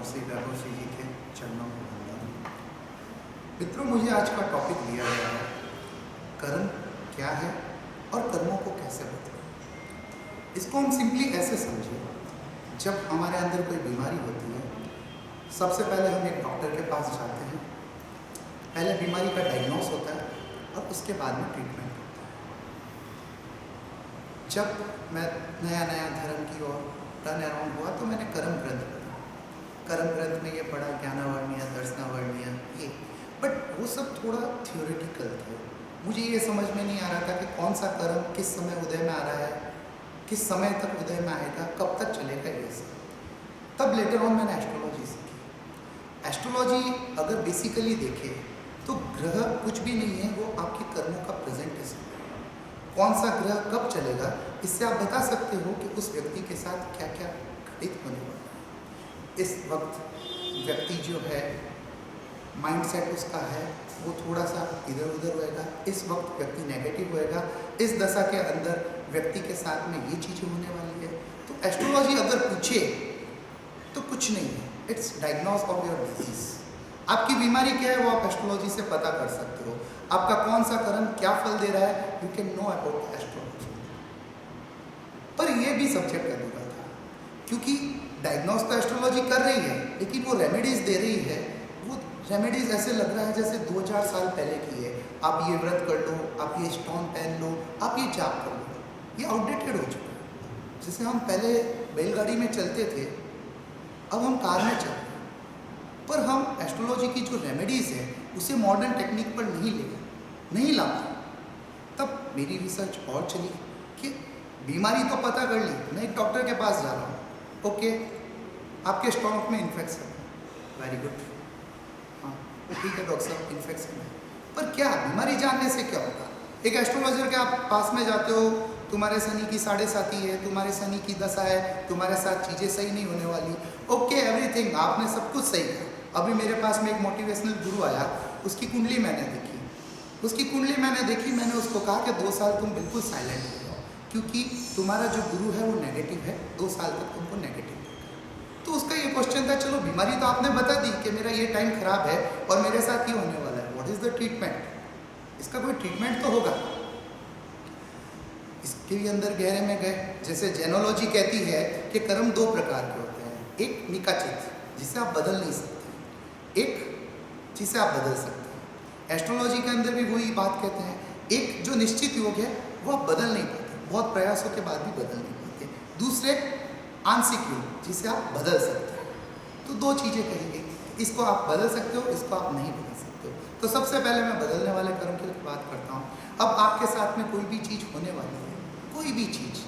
श्री वैभव श्री जी के चरणों में वंदन। मित्रों, मुझे आज का टॉपिक दिया गया है कर्म क्या है और कर्मों को कैसे बदलें। इसको हम सिंपली ऐसे समझें, जब हमारे अंदर कोई बीमारी होती है, सबसे पहले हम एक डॉक्टर के पास जाते हैं। पहले बीमारी का डायग्नोस होता है और उसके बाद में ट्रीटमेंट होता है। जब मैं नया धर्म की ओर टर्न अराउंड हुआ तो मैंने कर्म ग्रंथ पढ़ा। कर्म ग्रंथ में ये पढ़ा ज्ञानावर्णीय, दर्शनावर्णीय, ये, बट वो सब थोड़ा थियोरेटिकल थे। मुझे ये समझ में नहीं आ रहा था कि कौन सा कर्म किस समय उदय में आ रहा है, किस समय तक उदय में आएगा, कब तक चलेगा, ये सब। तब लेटर ऑन मैंने एस्ट्रोलॉजी सीखी। एस्ट्रोलॉजी अगर बेसिकली देखें तो ग्रह कुछ भी नहीं है, वो आपके कर्मों का प्रेजेंटेशन है। कौन सा ग्रह कब चलेगा, इससे आप बता सकते हो कि उस व्यक्ति के साथ क्या क्या घटित होने वाला है। इस वक्त व्यक्ति जो है, माइंडसेट उसका है वो थोड़ा सा इधर उधर होएगा। इस वक्त व्यक्ति नेगेटिव होएगा। इस दशा के अंदर व्यक्ति के साथ में ये चीज़ें होने वाली है। तो एस्ट्रोलॉजी अगर पूछे तो कुछ नहीं है, it's diagnose of your disease. आपकी बीमारी क्या है वो आप एस्ट्रोलॉजी से पता कर सकते हो। आपका कौन सा कर्म क्या फल दे रहा है, you can know about astrology. पर यह भी सब्जेक्ट अधूरा था, क्योंकि डायग्नोस तो एस्ट्रोलॉजी कर रही है, लेकिन वो रेमेडीज दे रही है। वो रेमेडीज ऐसे लग रहा है जैसे 2000 साल पहले की है। आप ये व्रत कर लो, आप ये स्टोन पहन लो, आप ये जाप कर लो। ये आउटडेटेड हो चुका है। जैसे हम पहले बैलगाड़ी में चलते थे, अब हम कार में चलते हैं। पर हम एस्ट्रोलॉजी की जो रेमेडीज़ है उसे मॉडर्न टेक्निक पर नहीं ला पाए। तब मेरी रिसर्च और चली कि बीमारी तो पता कर ली, मैं एक डॉक्टर के पास जा रहा हूँ। ओके, आपके स्टमक में इन्फेक्शन है, वेरी गुड, हाँ ठीक है डॉक्टर साहब, इन्फेक्शन है। पर क्या बीमारी जानने से क्या होगा? एक एस्ट्रोलॉजर के आप पास में जाते हो, तुम्हारे शनि की 7.5 है, तुम्हारे शनि की दशा है, तुम्हारे साथ चीज़ें सही नहीं होने वाली। ओके, एवरीथिंग, आपने सब कुछ सही किया। अभी मेरे पास में एक मोटिवेशनल गुरु आया, उसकी कुंडली मैंने देखी। मैंने उसको कहा कि 2 साल तुम बिल्कुल साइलेंट हो जाओ, क्योंकि तुम्हारा जो गुरु है वो नेगेटिव है, 2 साल तक तुमको नेगेटिव है। तो उसका ये क्वेश्चन था, चलो बीमारी तो आपने बता दी कि मेरा ये टाइम खराब है और मेरे साथ ये होने वाला है, व्हाट इज़ द ट्रीटमेंट? इसका कोई ट्रीटमेंट तो होगा। इसके भी अंदर गहरे में गए। जैसे जेनोलॉजी कहती है कि कर्म 2 प्रकार के होते हैं, एक निकाचित जिसे आप बदल नहीं सकते, एक जिसे आप बदल सकते हैं। एस्ट्रोलॉजी के अंदर भी वही बात कहते हैं, एक जो निश्चित योग है वो आप बदल नहीं पाते, बहुत प्रयासों के बाद भी बदल नहीं पाते। दूसरे आंशिक योग जिसे आप बदल सकते हैं। तो 2 चीज़ें कही गई, इसको आप बदल सकते हो, इसको आप नहीं बदल सकते हो। तो सबसे पहले मैं बदलने वाले कर्म की बात करता हूँ। अब आपके साथ में कोई भी चीज़ होने वाली है, कोई भी चीज़,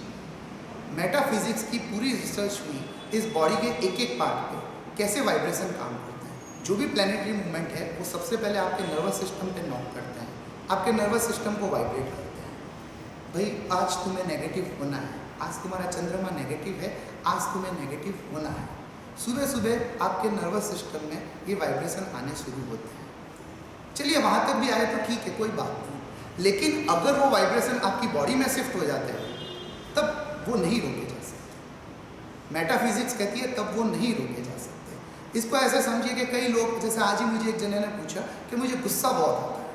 मेटाफिजिक्स की पूरी रिसर्च हुई इस बॉडी के एक पार्ट पे कैसे वाइब्रेशन काम करते हैं। जो भी प्लैनेटरी मूवमेंट है वो सबसे पहले आपके नर्वस सिस्टम पे नॉक करते हैं, आपके नर्वस सिस्टम को वाइब्रेट करते हैं। भाई आज तुम्हें नेगेटिव होना है, आज तुम्हारा चंद्रमा नेगेटिव है, आज तुम्हें नेगेटिव होना है। सुबह सुबह आपके नर्वस सिस्टम में ये वाइब्रेशन आने शुरू होते हैं। चलिए वहाँ तक भी आए तो ठीक है, कोई बात नहीं। लेकिन अगर वो वाइब्रेशन आपकी बॉडी में शिफ्ट हो जाते हैं तब वो नहीं रोके जा सकते। मेटाफिजिक्स कहती है तब वो नहीं रोके जा सकते। इसको ऐसे समझिए कि कई लोग, जैसे आज ही मुझे एक जने ने पूछा कि मुझे गुस्सा बहुत आता है,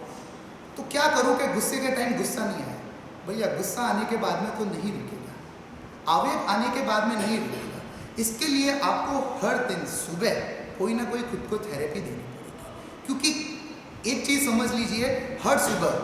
तो क्या करूँ कि गुस्से के टाइम गुस्सा नहीं आए? भैया गुस्सा आने के बाद में तो नहीं रुकेगा, आवेग आने के बाद में नहीं रुकेगा। इसके लिए आपको हर दिन सुबह कोई ना कोई खुद को थेरेपी देनी पड़ेगी। क्योंकि एक चीज़ समझ लीजिए, हर सुबह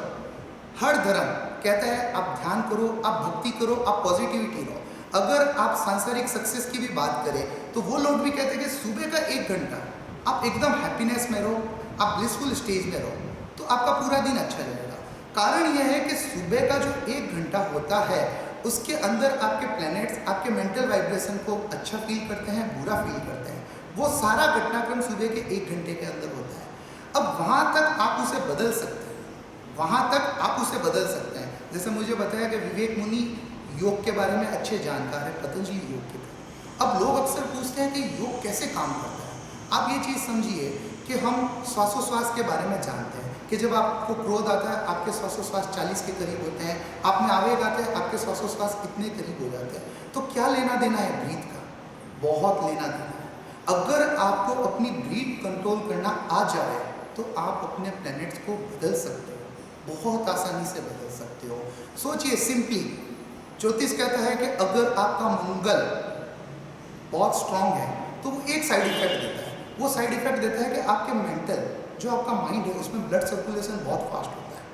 हर धर्म कहता है आप ध्यान करो, आप भक्ति करो, आप पॉजिटिविटी रहो। अगर आप सांसारिक सक्सेस की भी बात करें तो वो लोग भी कहते हैं कि सुबह का 1 घंटा आप एकदम हैप्पीनेस में रहो, आप ब्लिसफुल स्टेज में रहो, तो आपका पूरा दिन अच्छा रहेगा। कारण यह है कि सुबह का जो 1 घंटा होता है उसके अंदर आपके प्लैनेट्स आपके मेंटल वाइब्रेशन को अच्छा फील करते हैं, बुरा फील करते हैं। वो सारा घटनाक्रम सुबह के 1 घंटे के अंदर होता है। अब वहाँ तक आप उसे बदल सकते हैं, जैसे मुझे बताया कि विवेक मुनि योग के बारे में अच्छे जानकार है, पतंजलि योग के बारे। अब लोग अक्सर पूछते हैं कि योग कैसे काम करता है। आप ये चीज़ समझिए कि हम श्वासोश्वास के बारे में जानते हैं कि जब आपको क्रोध आता है आपके श्वासोश्वास 40 के करीब होते हैं, आप में आवेग आता है आपके श्वासोश्वास इतने करीब हो जाते हैं। तो क्या लेना देना है ब्रीथ का? बहुत लेना देना है। अगर आप आपको अपनी ब्रीथ कंट्रोल करना आ जाए तो आप अपने प्लैनेट्स को बदल सकते हो, बहुत आसानी से बदल सकते हो। सोचिए सिंपली, ज्योतिष कहता है कि अगर आपका मंगल बहुत स्ट्रांग है तो वो एक साइड इफेक्ट देता है, वो साइड इफेक्ट देता है कि आपके मेंटल जो आपका माइंड है उसमें ब्लड सर्कुलेशन बहुत फास्ट होता है।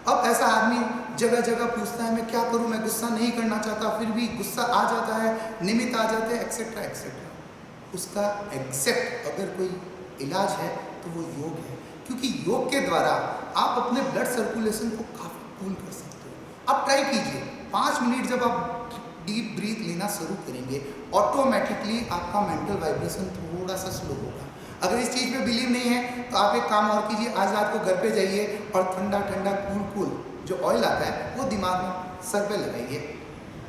अब ऐसा आदमी जगह जगह पूछता है मैं क्या करूं, मैं गुस्सा नहीं करना चाहता, फिर भी गुस्सा आ जाता है, निमित्त आ जाते हैं, एक्सेट्रा एक्सेट्रा। उसका एग्जैक्ट अगर कोई इलाज है तो वो योग है, क्योंकि योग के द्वारा आप अपने ब्लड सर्कुलेशन को काफ़ी कूल कर सकते हो। आप ट्राई कीजिए, 5 मिनट जब आप डीप ब्रीथ लेना शुरू करेंगे ऑटोमेटिकली आपका मेंटल वाइब्रेशन थोड़ा सा स्लो होगा। अगर इस चीज़ पे बिलीव नहीं है तो आप एक काम और कीजिए, आज रात को घर पे जाइए और ठंडा ठंडा कूल कूल जो ऑयल आता है वो दिमाग में सर पे लगाइए,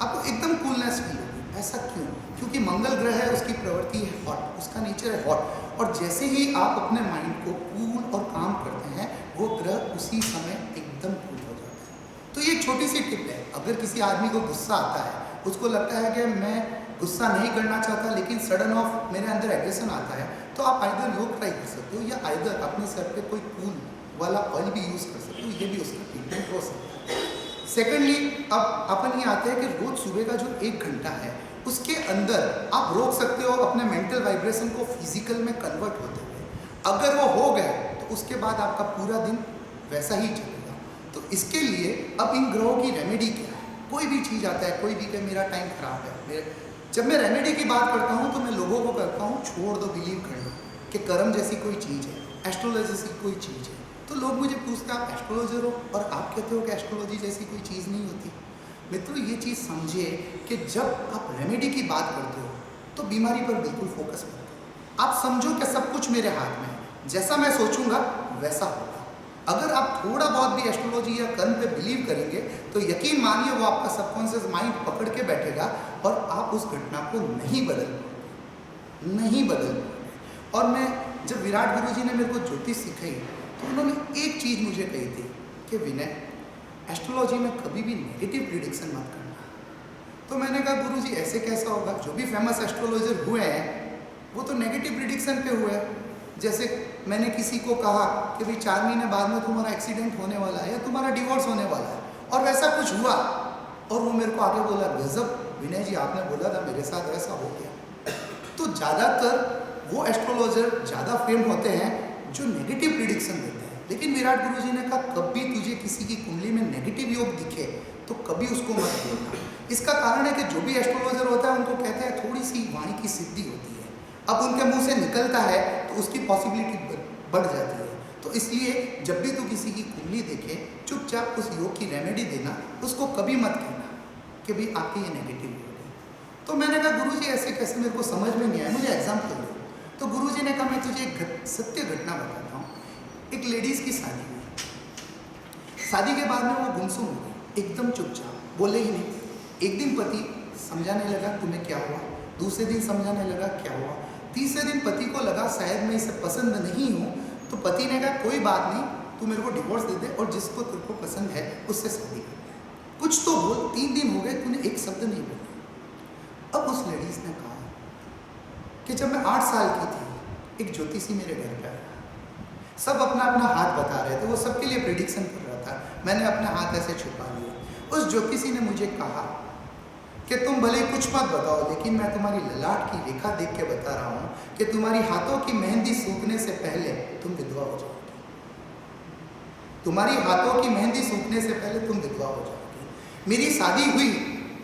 आपको एकदम कूलनेस फील होगी। ऐसा क्यों? क्योंकि मंगल ग्रह है, उसकी प्रवृत्ति है हॉट, उसका नेचर है हॉट, और जैसे ही आप अपने माइंड को कूल और काम करते हैं वो ग्रह उसी समय एकदम कूल हो जाता है। तो ये एक छोटी सी टिप है, अगर किसी आदमी को गुस्सा आता है, उसको लगता है कि मैं गुस्सा नहीं करना चाहता लेकिन सडन ऑफ मेरे अंदर एग्रेशन आता है, तो आप आइदर योग ट्राई कर सकते हो या आइदर अपने सर पे कोई कूल वाला ऑयल भी यूज़ कर सकते हो, ये भी उसका ट्रीटमेंट हो सकता है। सेकेंडली, अब अपन ये आते हैं कि रोज सुबह का जो 1 घंटा है उसके अंदर आप रोक सकते हो अपने मेंटल वाइब्रेशन को फिजिकल में कन्वर्ट होते हुए। अगर वो हो गए तो उसके बाद आपका पूरा दिन वैसा ही चलेगा। तो इसके लिए अब इन ग्रहों की रेमेडी क्या है? कोई भी चीज़ आता है, कोई भी कि मेरा टाइम खराब है, जब मैं रेमेडी की बात करता हूँ तो मैं लोगों को कहता हूँ छोड़ दो, बिलीव कर लो कि कर्म जैसी कोई चीज़ है, एस्ट्रोलॉजी जैसी कोई चीज़ है। तो लोग मुझे पूछते हैं आप एस्ट्रोलॉजर हो और आप कहते हो कि एस्ट्रोलॉजी जैसी कोई चीज़ नहीं होती। मित्रों, ये चीज़ समझिए कि जब आप रेमेडी की बात करते हो तो बीमारी पर बिल्कुल फोकस मत करो। आप समझो कि सब कुछ मेरे हाथ में है, जैसा मैं सोचूंगा वैसा होगा। अगर आप थोड़ा बहुत भी एस्ट्रोलॉजी या कर्म पे बिलीव करेंगे तो यकीन मानिए वो आपका सबकॉन्शियस माइंड पकड़ के बैठेगा और आप उस घटना को नहीं बदल पाओगे। और मैं जब विराट गुरुजी ने मेरे को ज्योतिष सिखाई तो उन्होंने एक चीज़ मुझे कही थी कि विनय, एस्ट्रोलॉजी में कभी भी नेगेटिव प्रिडिक्शन मत करना। तो मैंने कहा गुरुजी ऐसे कैसा होगा? जो भी फेमस एस्ट्रोलॉजर हुए हैं वो तो नेगेटिव प्रिडिक्शन पे हुए हैं। जैसे मैंने किसी को कहा कि भाई 4 महीने बाद में तुम्हारा एक्सीडेंट होने वाला है या तुम्हारा डिवोर्स होने वाला है, और वैसा कुछ हुआ और वो मेरे को आगे बोला गजब विनय जी आपने बोला था मेरे साथ वैसा हो गया। तो ज़्यादातर वो एस्ट्रोलॉजर ज़्यादा फेम होते हैं जो नेगेटिव प्रिडिक्शन देते हैं। लेकिन विराट गुरुजी ने कहा कभी तुझे किसी की कुंडली में नेगेटिव योग दिखे तो कभी उसको मत बोलना। इसका कारण है कि जो भी एस्ट्रोलॉजर होता है उनको कहते हैं थोड़ी सी वाणी की सिद्धि होती है, अब उनके मुंह से निकलता है तो उसकी पॉसिबिलिटी बढ़ जाती है। तो इसलिए जब भी तू किसी की कुंडली देखे चुपचाप उस योग की रेमेडी देना, उसको कभी मत कहना कि भाई आपके ये नेगेटिव योग है। तो मैंने कहा गुरुजी ऐसे कैसे, मेरे को समझ में नहीं आया, मुझे एग्जाम्पल दो। तो गुरुजी ने कहा मैं तुझे एक सत्य घटना बताता हूँ। एक लेडीज़ की शादी हुई, शादी के बाद में वो गुमसुम हो गई, एकदम चुपचाप, बोले ही नहीं। एक दिन पति समझाने लगा तुम्हें क्या हुआ, दूसरे दिन समझाने लगा क्या हुआ, तीसरे दिन पति को लगा शायद मैं इसे पसंद नहीं हूँ, तो पति ने कहा कोई बात नहीं, तू मेरे को डिवोर्स दे दे और जिसको तेरे को पसंद है उससे शादी कर ले, कुछ तो बोल। 3 दिन हो गए तूने एक शब्द नहीं बोला। अब उस लेडीज़ ने कहा कि जब मैं 8 साल की थी एक ज्योतिषी मेरे घर पे आया, सब अपना अपना हाथ बता रहे थे, वो सबके लिए प्रिडिक्शन कर रहा था, मैंने अपने हाथ ऐसे छुपा लिए। उस ज्योतिषी ने मुझे कहा कि तुम भले कुछ मत बताओ लेकिन मैं तुम्हारी ललाट की रेखा देख के बता रहा हूँ कि तुम्हारी हाथों की मेहंदी सूखने से पहले तुम विधवा हो जाओगी, तुम्हारी हाथों की मेहंदी सूखने से पहले तुम विधवा हो जाओगी। मेरी शादी हुई,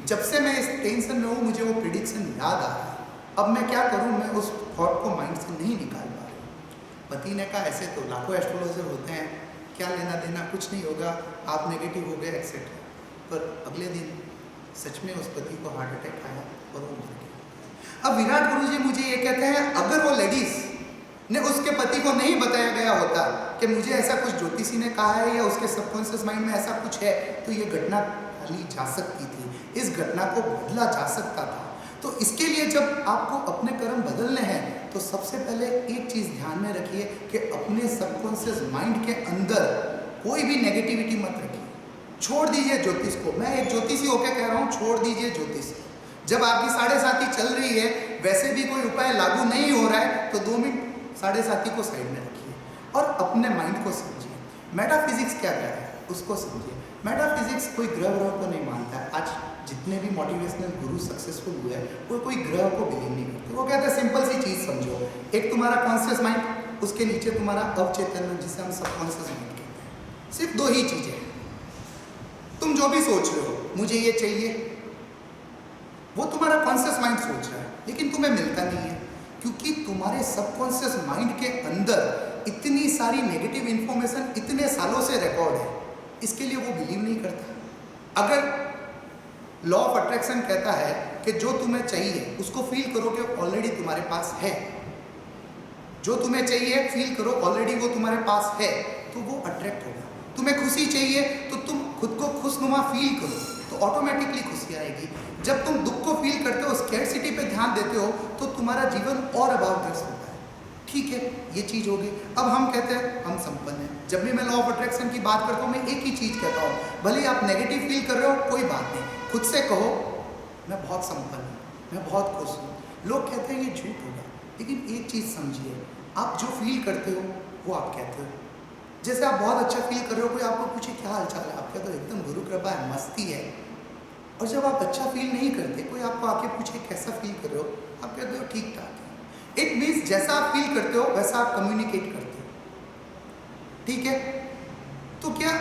जब से मैं इस टेंशन में हूँ मुझे वो प्रिडिक्शन याद आ रहा है, अब मैं क्या करूँ, मैं उस थॉट को माइंड से नहीं निकाल पा रही। पति ने कहा ऐसे तो लाखों एस्ट्रोलॉजर होते हैं, क्या लेना देना, कुछ नहीं होगा, आप नेगेटिव हो गए एक्सेट्रा। पर अगले दिन सच में उस पति को हार्ट अटैक आया और वो मर गया। अब विराट गुरुजी मुझे ये कहते हैं अगर वो लेडीज ने उसके पति को नहीं बताया गया होता कि मुझे ऐसा कुछ ज्योतिषी ने कहा है या उसके सबकॉन्शियस माइंड में ऐसा कुछ है, तो ये घटना टाली जा सकती थी, इस घटना को बदला जा सकता था। तो इसके लिए जब आपको अपने कर्म बदलने हैं तो सबसे पहले एक चीज़ ध्यान में रखिए कि अपने सबकॉन्शियस माइंड के अंदर कोई भी नेगेटिविटी मत रखिए, छोड़ दीजिए ज्योतिष को। मैं एक ज्योतिषी होकर कह रहा हूँ छोड़ दीजिए ज्योतिष। जब आपकी 7.5 चल रही है, वैसे भी कोई उपाय लागू नहीं हो रहा है, तो 2 मिनट साढ़े साथी को साइड में रखिए और अपने माइंड को समझिए। मेटाफिजिक्स क्या कह रहा है उसको समझिए। मेटाफिजिक्स कोई ग्रह को नहीं मानता है। आज जितने भी मोटिवेशनल गुरु सक्सेसफुल हुए हैं वो कोई ग्रह को बिलीव नहीं करते। वो कहते हैं सिंपल सी चीज़ समझो, एक तुम्हारा कॉन्शियस माइंड, उसके नीचे तुम्हारा अवचेतन मन जिसे हम सबकॉन्शियस माइंड कहते हैं। सिर्फ दो ही चीज़ें हैं। तुम जो भी सोच रहे हो मुझे ये चाहिए, वो तुम्हारा कॉन्शियस माइंड सोच रहा है, लेकिन तुम्हें मिलता नहीं है क्योंकि तुम्हारे सबकॉन्शियस माइंड के अंदर इतनी सारी नेगेटिव इंफॉर्मेशन इतने सालों से रिकॉर्ड है, इसके लिए वो बिलीव नहीं करता। अगर लॉ ऑफ अट्रैक्शन कहता है कि जो तुम्हें चाहिए उसको फील करो कि ऑलरेडी तुम्हारे पास है, जो तुम्हें चाहिए फील करो ऑलरेडी वो तुम्हारे पास है, तो वो अट्रैक्ट होगा। तुम्हें खुशी चाहिए तो तुम खुद को खुशनुमा फील करो तो ऑटोमेटिकली खुशी आएगी। जब तुम दुख को फील करते हो, स्कैरसिटी पे ध्यान देते हो, तो तुम्हारा जीवन और अभावग्रस्त होता है। ठीक है, ये चीज़ होगी। अब हम कहते हैं हम संपन्न हैं। जब भी मैं लॉ ऑफ अट्रैक्शन की बात करता हूँ मैं एक ही चीज़ कहता हूँ, भले आप नेगेटिव फील कर रहे हो कोई बात नहीं, खुद से कहो मैं बहुत संपन्न हूँ, मैं बहुत खुश हूँ। लोग कहते हैं ये झूठ होगा, लेकिन एक चीज़ समझिए, आप जो फील करते हो वो आप कहते हो। जैसे आप बहुत अच्छा फील कर रहे हो, कोई आपको पूछे क्या हाल चाल है, आप कहते हो एकदम गुरु कृपा है, मस्ती है। और जब आप अच्छा फील नहीं करते, कोई आपको आके पूछे कैसा फील कर रहे हो, आप कहते हो ठीक ठाक है। इट मीन्स जैसा आप फील करते हो वैसा आप कम्युनिकेट करते हो। ठीक है, तो क्या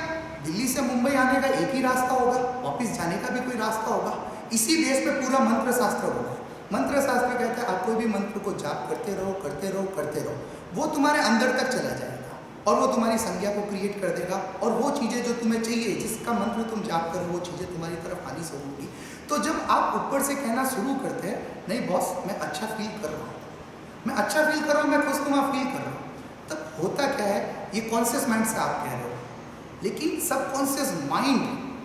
दिल्ली से मुंबई आने का एक ही रास्ता होगा, वापस जाने का भी कोई रास्ता होगा? इसी बेस पे पूरा मंत्र शास्त्र होगा। मंत्र शास्त्र कहता है आप कोई भी मंत्र को जाप करते रहो करते रहो करते रहो, वो तुम्हारे अंदर तक चला जाएगा और वो तुम्हारी संज्ञा को क्रिएट कर देगा, और वो चीज़ें जो तुम्हें चाहिए, जिसका मंत्र तुम जाप करो, वो चीज़ें तुम्हारी तरफ आनी शुरू होगी। तो जब आप ऊपर से कहना शुरू करते हैं नहीं बॉस मैं अच्छा फील कर रहा हूँ, मैं अच्छा फील कर रहा हूँ, मैं खुशनुमा फील कर रहा हूँ, तब होता क्या है, ये कॉन्शियस माइंड से आप कह रहे हो, लेकिन सबकॉन्शियस माइंड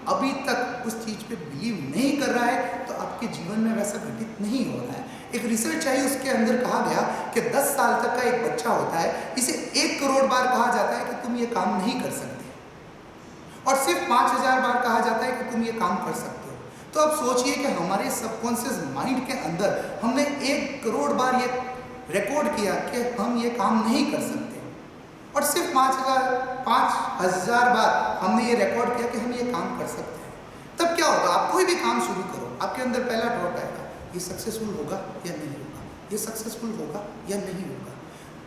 अभी तक उस चीज़ पे बिलीव नहीं कर रहा है, तो आपके जीवन में वैसा घटित नहीं हो रहा है। एक रिसर्च आई, उसके अंदर कहा गया कि 10 साल तक का एक बच्चा होता है, इसे 1 करोड़ बार कहा जाता है कि तुम ये काम नहीं कर सकते, और सिर्फ 5000 बार कहा जाता है कि तुम ये काम कर सकते हो। तो अब सोचिए कि हमारे सबकॉन्शियस माइंड के अंदर हमने 1 करोड़ बार ये रिकॉर्ड किया कि हम ये काम नहीं कर सकते, और सिर्फ 5000 बार हमने ये रिकॉर्ड किया कि हम ये काम कर सकते हैं। तब क्या होगा, आप कोई भी काम शुरू करो, आपके अंदर पहला डाउट आएगा, ये सक्सेसफुल होगा या नहीं होगा, ये सक्सेसफुल होगा या नहीं होगा।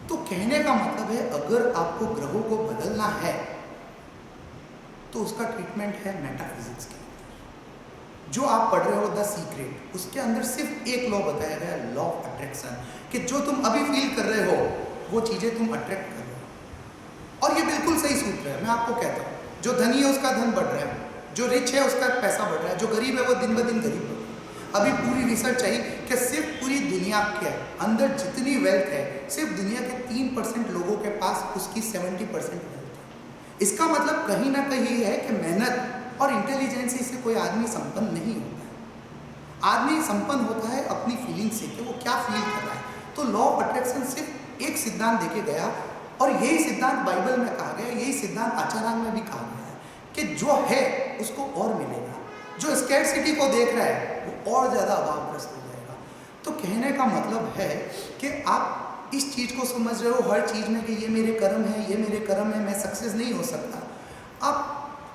तो कहने का मतलब है अगर आपको ग्रहों को बदलना है तो उसका ट्रीटमेंट है मेटाफिजिक्स के अंदर। जो आप पढ़ रहे हो द सीक्रेट, उसके अंदर सिर्फ एक लॉ बताया गया है, लॉ ऑफ अट्रैक्शन, कि जो तुम अभी फील कर रहे हो वो चीज़ें तुम अट्रैक्ट कर रहे हो। और ये बिल्कुल सही सूत्र है। मैं आपको कहता हूँ, जो धनी है उसका धन बढ़ रहा है, जो रिच है उसका पैसा बढ़ रहा है, जो गरीब है वो दिन ब दिन गरीब बढ़ रहा है। अभी पूरी रिसर्च आई कि सिर्फ पूरी दुनिया के अंदर जितनी वेल्थ है, सिर्फ दुनिया के 3% लोगों के पास उसकी 70% वेल्थ है। इसका मतलब कहीं ना कहीं है कि मेहनत और इंटेलिजेंसी से कोई आदमी संपन्न नहीं होता है। आदमी संपन्न होता है अपनी फीलिंग से, कि वो क्या फील कर रहा है। तो लॉ ऑफ अट्रैक्शन सिर्फ एक सिद्धांत देके गया, और यही सिद्धांत बाइबल में कहा गया, यही सिद्धांत आचारांग में भी कहा गया है कि जो है उसको और मिलेगा, जो स्कैरसिटी को देख रहा है वो और ज़्यादा अभावग्रस्त हो जाएगा। तो कहने का मतलब है कि आप इस चीज़ को समझ रहे हो हर चीज़ में कि ये मेरे कर्म है, ये मेरे कर्म है, मैं सक्सेस नहीं हो सकता। आप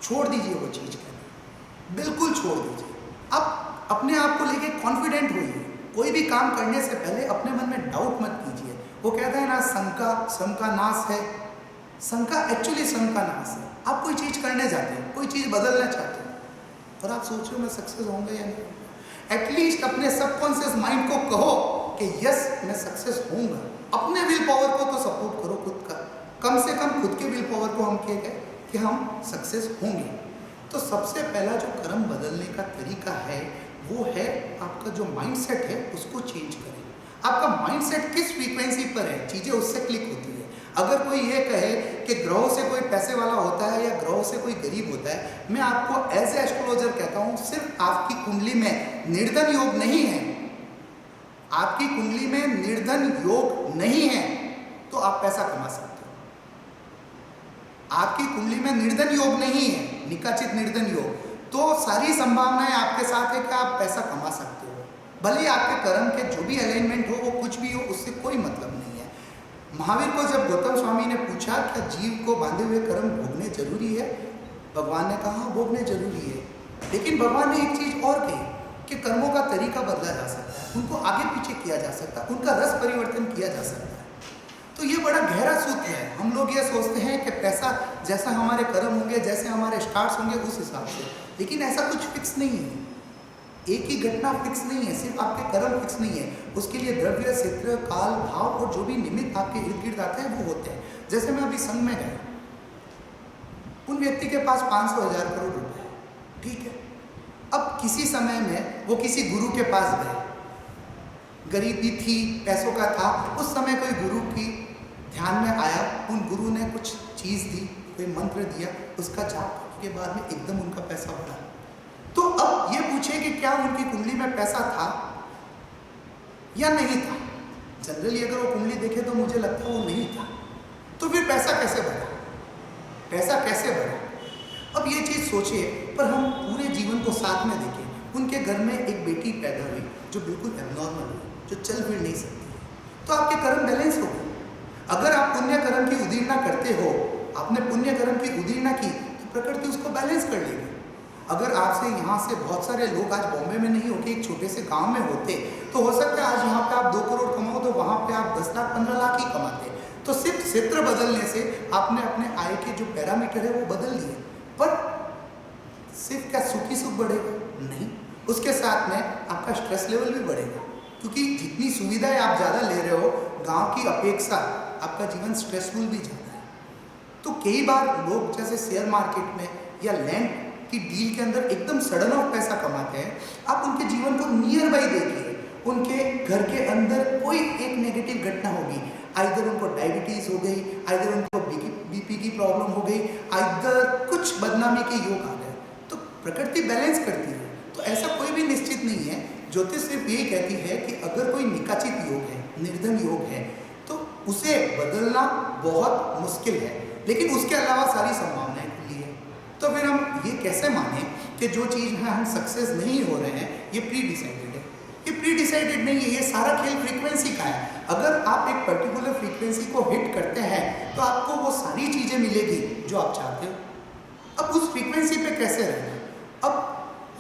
छोड़ दीजिए वो चीज़ कहना, बिल्कुल छोड़ दीजिए। आप अपने आप को लेके कॉन्फिडेंट होइए। कोई भी काम करने से पहले अपने मन में डाउट मत कीजिए। वो कहता है ना, शंका श्रम का नाश है। शंका एक्चुअली श्रम का नाश है। आप कोई चीज़ करने जाते हैं, कोई चीज़ बदलना चाहते हैं, और आप सोच रहे हो मैं सक्सेस होऊंगा या नहीं। एटलीस्ट अपने सबकॉन्शियस माइंड को कहो कि यस मैं सक्सेस होऊंगा। अपने विल पावर को तो सपोर्ट करो खुद का, कम से कम खुद के विल पावर को हम कह गए कि हम सक्सेस होंगे। तो सबसे पहला जो कर्म बदलने का तरीका है वो है आपका जो माइंडसेट है उसको चेंज करें। आपका माइंडसेट किस फ्रीक्वेंसी पर है, चीज़ें उससे क्लिक होती है। अगर कोई ये कहे कि ग्रहों से कोई पैसे वाला होता है या ग्रहों से कोई गरीब होता है, मैं आपको एज ए एस्ट्रोलॉजर कहता हूँ, सिर्फ आपकी कुंडली में निर्धन योग नहीं है, आपकी कुंडली में निर्धन योग नहीं है तो आप पैसा कमा सकते हो। आपकी कुंडली में निर्धन योग नहीं है, निकाचित निर्धन योग, तो सारी संभावनाएं आपके साथ है कि आप पैसा कमा सकते हो। भले आपके कर्म के जो भी अलाइनमेंट हो, वो कुछ भी हो, उससे कोई मतलब नहीं है। महावीर को जब गौतम स्वामी ने पूछा क्या जीव को बांधे हुए कर्म भोगने जरूरी है, भगवान ने कहा भोगने जरूरी है, लेकिन भगवान ने एक चीज और कही कि कर्मों का तरीका बदला जा सकता है, उनको आगे पीछे किया जा सकता है, उनका रस परिवर्तन किया जा सकता है। तो ये बड़ा गहरा सूत्र है। हम लोग ये सोचते हैं कि पैसा जैसा हमारे कर्म होंगे, जैसे हमारे स्टार्स होंगे उस हिसाब से, लेकिन ऐसा कुछ फिक्स नहीं है। एक ही घटना फिक्स नहीं है, सिर्फ आपके कर्म फिक्स नहीं है, उसके लिए द्रव्य, क्षेत्र, काल, भाव और जो भी निमित्त आपके इर्द गिर्द आते हैं वो होते हैं। जैसे मैं अभी संघ में गया, उन व्यक्ति के पास 500,000 करोड़ रुपए है, ठीक है। अब किसी समय में वो किसी गुरु के पास गए, गरीबी थी, पैसों का था, उस समय कोई गुरु की ध्यान में आया, उन गुरु ने कुछ चीज़ दी, कोई मंत्र दिया, उसका जाप के बाद में एकदम उनका पैसा बढ़ा। तो अब ये पूछे कि क्या उनकी कुंडली में पैसा था या नहीं था। जनरली अगर वो कुंडली देखे तो मुझे लगता है वो नहीं था। तो फिर पैसा कैसे बढ़ा, पैसा कैसे बढ़ा। अब ये चीज़ सोचिए, पर हम पूरे जीवन को साथ में देखें। उनके घर में एक बेटी पैदा हुई जो बिल्कुल एबनॉर्मल हुई, जो चल फिर नहीं सकती, तो आपके कर्म बैलेंस हो गए। अगर आप पुण्य कर्म की उदीरना करते हो, आपने पुण्य कर्म की उदीरना की, तो प्रकृति उसको बैलेंस कर लेगी। अगर आपसे यहाँ से बहुत सारे लोग आज बॉम्बे में नहीं होके एक छोटे से गांव में होते, तो हो सकता है आज यहाँ पे आप 2 करोड़ कमाओ तो वहाँ पे आप 10 लाख 15 लाख ही कमाते। तो सिर्फ क्षेत्र बदलने से आपने अपने आय के जो पैरामीटर है वो बदल लिए, पर सिर्फ क्या सुखी सुख बढ़ेगा? नहीं, उसके साथ में आपका स्ट्रेस लेवल भी बढ़ेगा, क्योंकि जितनी सुविधाएं आप ज़्यादा ले रहे हो गांव की अपेक्षा, आपका जीवन स्ट्रेसफुल भी ज़्यादा है। तो कई बार लोग जैसे शेयर मार्केट में या लैंड की डील के अंदर एकदम सडन ऑफ पैसा कमाते हैं। आप उनके जीवन को नियर बाई देखिए, उनके घर के अंदर कोई एक नेगेटिव घटना होगी, आइदर उनको डायबिटीज़ हो गई, आइदर उनको बीपी की प्रॉब्लम हो गई, आइदर कुछ बदनामी के योग आ गए। तो प्रकृति बैलेंस करती है, तो ऐसा कोई भी निश्चित नहीं है। ज्योतिष सिर्फ यही कहती है कि अगर कोई निकाचित योग है, निर्धन योग है, तो उसे बदलना बहुत मुश्किल है, लेकिन उसके अलावा सारी संभावनाएं खुली है। तो फिर हम ये कैसे माने कि जो चीज़ में हम सक्सेस नहीं हो रहे हैं ये प्री डिसाइडेड है? ये प्री डिसाइडेड नहीं है, ये सारा खेल फ्रीक्वेंसी का है। अगर आप एक पर्टिकुलर फ्रीक्वेंसी को हिट करते हैं तो आपको वो सारी चीज़ें मिलेगी जो आप चाहते हो। अब उस फ्रीक्वेंसी पे कैसे रहना? अब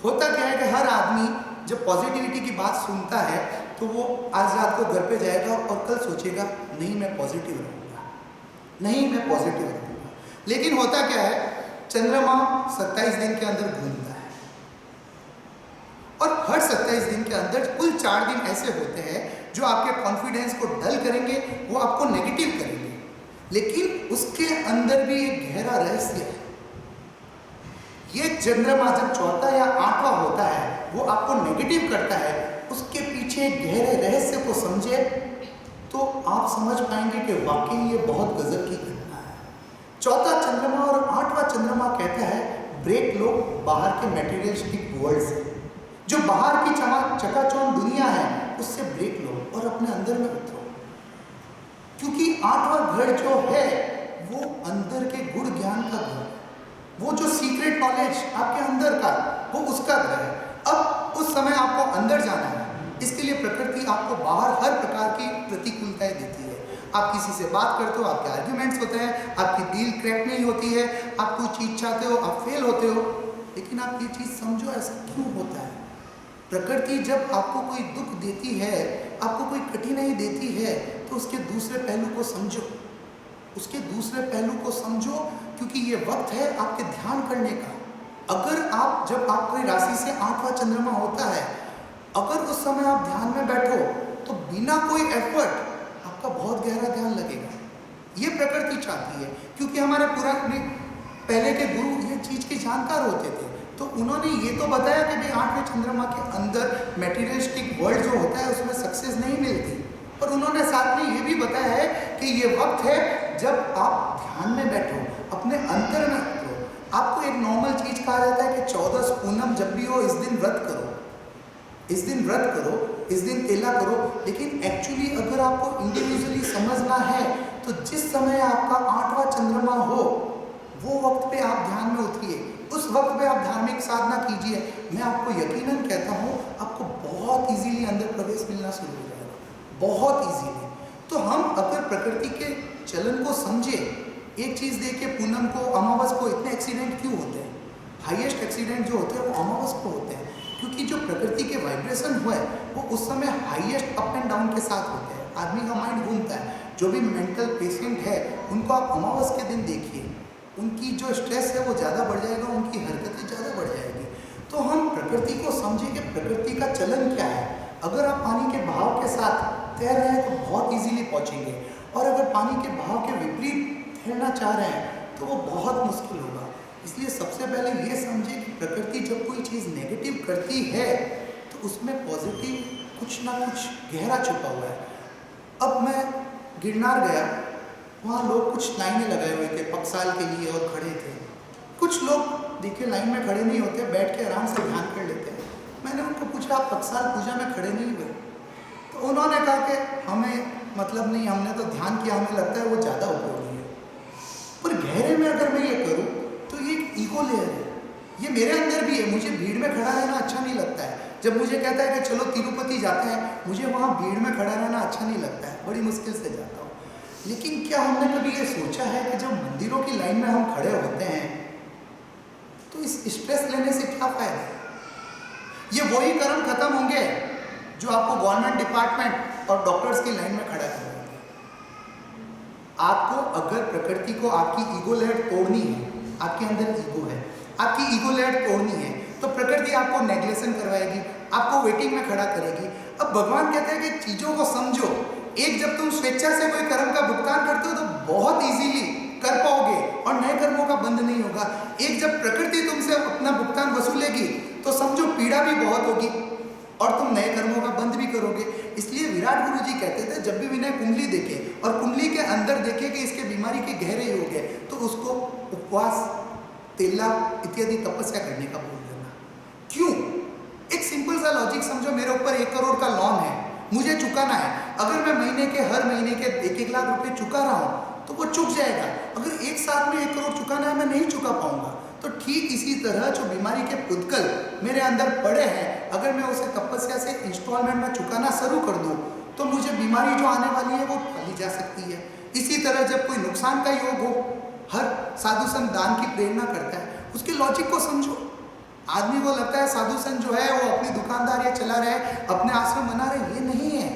होता क्या है कि हर आदमी जब पॉजिटिविटी की बात सुनता है तो वो आज रात को घर पे जाएगा और कल सोचेगा नहीं मैं पॉजिटिव रहूँगा, नहीं मैं पॉजिटिव रहूँगा। लेकिन होता क्या है, चंद्रमा 27 दिन के अंदर घूमता है और हर 27 दिन के अंदर कुल 4 दिन ऐसे होते हैं जो आपके कॉन्फिडेंस को डल करेंगे, वो आपको नेगेटिव करेंगे। लेकिन उसके अंदर भी एक गहरा रहस्य है। ये चंद्रमा जब 4था या 8वां होता है वो आपको नेगेटिव करता है, उसके पीछे गहरे रहस्य को समझे तो आप समझ पाएंगे कि वाकई ये बहुत गजब की घटना है। 4था चंद्रमा और 8वां चंद्रमा कहता है ब्रेक लो बाहर के मटेरियलिस्टिक वर्ल्ड से, जो बाहर की चकाचौंध दुनिया है उससे ब्रेक लो और अपने अंदर में उतरो। क्योंकि 8वां घर जो है वो अंदर के गुण ज्ञान का घर है, वो जो सीक्रेट नॉलेज आपके अंदर का वो उसका घर है। अब उस समय आपको अंदर जाना है, इसके लिए प्रकृति आपको बाहर हर प्रकार की प्रतिकूलताएं देती है। आप किसी से बात करते हो, आपके आर्ग्यूमेंट्स होते हैं, आपकी डील क्रैक नहीं होती है, आप कोई चीज़ चाहते हो आप फेल होते हो। लेकिन आप ये चीज़ समझो ऐसा क्यों होता है। प्रकृति जब आपको कोई दुख देती है, आपको कोई कठिनाई देती है, तो उसके दूसरे पहलू को समझो, उसके दूसरे पहलू को समझो, क्योंकि ये वक्त है आपके ध्यान करने का। अगर आप जब आपकी राशि से 8वां चंद्रमा होता है, अगर उस समय आप ध्यान में बैठो तो बिना कोई एफर्ट आपका बहुत गहरा ध्यान लगेगा। ये प्रकृति चाहती है, क्योंकि हमारे पुराने पहले के गुरु ये चीज़ के जानकार होते थे, तो उन्होंने ये तो बताया कि भाई 8वें चंद्रमा के अंदर मटेरियलिस्टिक वर्ल्ड जो होता है उसमें सक्सेस नहीं मिलती, पर उन्होंने साथ में ये भी बताया है कि ये वक्त है जब आप ध्यान में बैठो, अपने अंतर में उतरो। आपको एक नॉर्मल चीज़ कहा जाता है कि 14 पूनम जब भी हो इस दिन व्रत करो, इस दिन व्रत करो, इस दिन तेला करो। लेकिन एक्चुअली अगर आपको इंडिविजुअली समझना है तो जिस समय आपका 8वां चंद्रमा हो वो वक्त पे आप ध्यान में उतरिए, उस वक्त पे आप धार्मिक साधना कीजिए। मैं आपको यकीनन कहता हूँ आपको बहुत इजीली अंदर प्रवेश मिलना शुरू हो जाएगा, बहुत इजीली। तो हम अगर प्रकृति के चलन को समझे। एक चीज़ देखिए, पूनम को, अमावस को इतने एक्सीडेंट क्यों होते हैं? हाईएस्ट एक्सीडेंट जो होते हैं वो अमावस को होते हैं, क्योंकि जो प्रकृति के वाइब्रेशन हुए वो उस समय हाईएस्ट अप एंड डाउन के साथ होते हैं। आदमी का माइंड घूमता है। जो भी मेंटल पेशेंट है उनको आप अमावस के दिन देखिए, उनकी जो स्ट्रेस है वो ज़्यादा बढ़ जाएगा, उनकी हरकतें ज़्यादा बढ़ जाएगी। तो हम प्रकृति को समझें कि प्रकृति का चलन क्या है। अगर आप पानी के बहाव के साथ तैर रहे हैं तो बहुत इजीली पहुंचेंगे, और अगर पानी के बहाव के विपरीत तैरना चाह रहे हैं तो वो बहुत मुश्किल होगा। इसलिए सबसे पहले ये समझें कि प्रकृति जब कोई चीज़ नेगेटिव करती है तो उसमें पॉजिटिव कुछ ना कुछ गहरा छुपा हुआ है। अब मैं गिरनार गया, वहाँ लोग कुछ लाइनें लगाए हुए थे पक्षाल के लिए और खड़े थे। कुछ लोग देखिए लाइन में खड़े नहीं होते, बैठ के आराम से ध्यान कर लेते हैं। मैंने उनको पूछा, आप पक्षाल पूजा में खड़े नहीं हुए? तो उन्होंने कहा कि हमें मतलब नहीं, हमने तो ध्यान किया, हमें लगता है वो ज़्यादा उपयोगी है। पर गहरे में अगर मैं ये करूँ तो ये एक ईगो लेयर है, ये मेरे अंदर भी है। मुझे भीड़ में खड़ा रहना अच्छा नहीं लगता है। जब मुझे कहता है कि चलो तिरुपति जाते हैं, मुझे वहाँ भीड़ में खड़ा रहना अच्छा नहीं लगता है, बड़ी मुश्किल से जाता हूँ। लेकिन क्या हमने कभी ये सोचा है कि जब मंदिरों की लाइन में हम खड़े होते हैं तो इस स्ट्रेस लेने से क्या फायदा है? ये वही कर्म खत्म होंगे जो आपको गवर्नमेंट डिपार्टमेंट और डॉक्टर्स की लाइन में खड़ा कर देंगे। आपको अगर प्रकृति को आपकी ईगो लेयर तोड़नी है, आपके अंदर ईगो है, आपकी ईगो लेयर तोड़नी है, तो प्रकृति आपको नेग्लेक्शन करवाएगी, आपको वेटिंग में खड़ा करेगी। अब भगवान कहते हैं कि चीज़ों को समझो। एक, जब तुम स्वेच्छा से कोई कर्म का भुगतान करते हो तो बहुत इजीली कर पाओगे और नए कर्मों का बंध नहीं होगा। एक, जब प्रकृति तुमसे अपना भुगतान वसूलेगी तो समझो पीड़ा भी बहुत होगी और तुम नए कर्मों का बंध भी करोगे। इसलिए विराट गुरु जी कहते थे, जब भी विनय कुंडली देखे और कुंडली के अंदर देखे कि इसके बीमारी के गहरे योग है, तो उसको उपवास, तेला इत्यादि तपस्या करने का बोल देना। क्यों? एक सिंपल सा लॉजिक समझो, मेरे ऊपर 1 करोड़ का लोन है, मुझे चुकाना है। अगर मैं हर महीने के 1-1 लाख रुपए चुका रहा हूँ तो वो चुक जाएगा। अगर एक साथ में 1 करोड़ चुकाना है, मैं नहीं चुका पाऊंगा। तो ठीक इसी तरह जो बीमारी के पुद्गल मेरे अंदर पड़े हैं, अगर मैं उसे तपस्या से इंस्टॉलमेंट में चुकाना शुरू कर दूं तो मुझे बीमारी जो आने वाली है वो टली जा सकती है। इसी तरह जब कोई नुकसान का योग हो, हर साधु संत दान की प्रेरणा करता है, उसके लॉजिक को समझो। आदमी को लगता है साधु संत जो है वो अपनी दुकानदारी चला रहे, अपने आश्रम बना रहे, ये नहीं है।